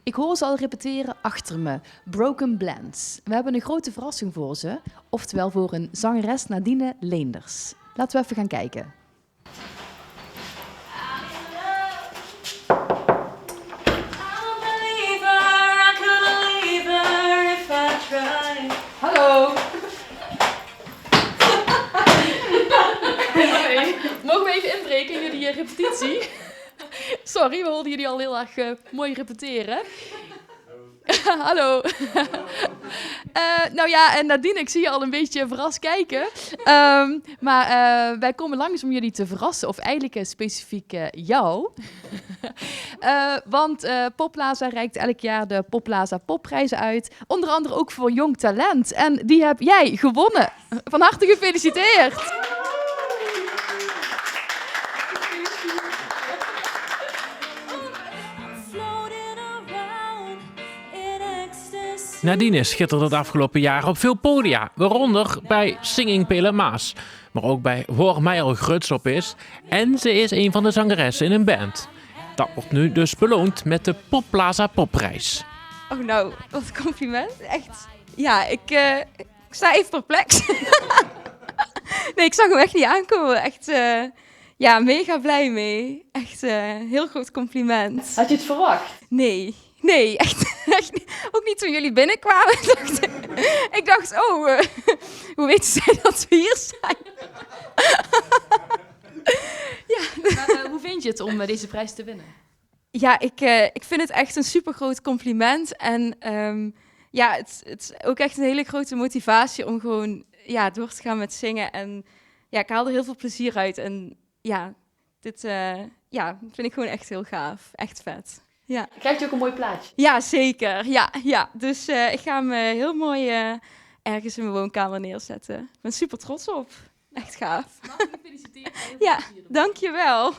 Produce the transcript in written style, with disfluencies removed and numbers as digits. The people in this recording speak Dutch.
Ik hoor ze al repeteren achter me. Broken Blends. We hebben een grote verrassing voor ze. Oftewel voor een zangeres Nadine Leenders. Laten we even gaan kijken. Hallo! Mogen we even inbreken in jullie repetitie? Sorry, we hoorden jullie al heel erg mooi repeteren. Hallo. Nou ja, en Nadine, ik zie je al een beetje verrast kijken. Maar wij komen langs om jullie te verrassen, of eigenlijk specifiek jou. Want Popplaza reikt elk jaar de Popplaza Popprijzen uit. Onder andere ook voor jong talent. En die heb jij gewonnen. Van harte gefeliciteerd. Nadine schitterde het afgelopen jaar op veel podia, waaronder bij Singing Pele Maas, maar ook bij Waar mij al gruts op is. En ze is een van de zangeressen in een band. Dat wordt nu dus beloond met de Popplaza Popprijs. Oh nou, wat een compliment. Echt. Ja, ik sta even perplex. Nee, ik zag hem echt niet aankomen. Echt, ja, mega blij mee. Echt heel groot compliment. Had je het verwacht? Nee, echt niet. Ook niet toen jullie binnenkwamen. Ik dacht, hoe weten zij dat we hier zijn? Ja. Maar, hoe vind je het om deze prijs te winnen? Ja, ik vind het echt een supergroot compliment. En ja, het is ook echt een hele grote motivatie om gewoon door te gaan met zingen. En ja, ik haal er heel veel plezier uit. En ja, dit vind ik gewoon echt heel gaaf. Echt vet. Ja. Krijg je ook een mooi plaatje? Ja, zeker. Ja. Dus ik ga hem heel mooi ergens in mijn woonkamer neerzetten. Ik ben super trots op. Echt gaaf. Mag ik je feliciteren? Ja, dankjewel.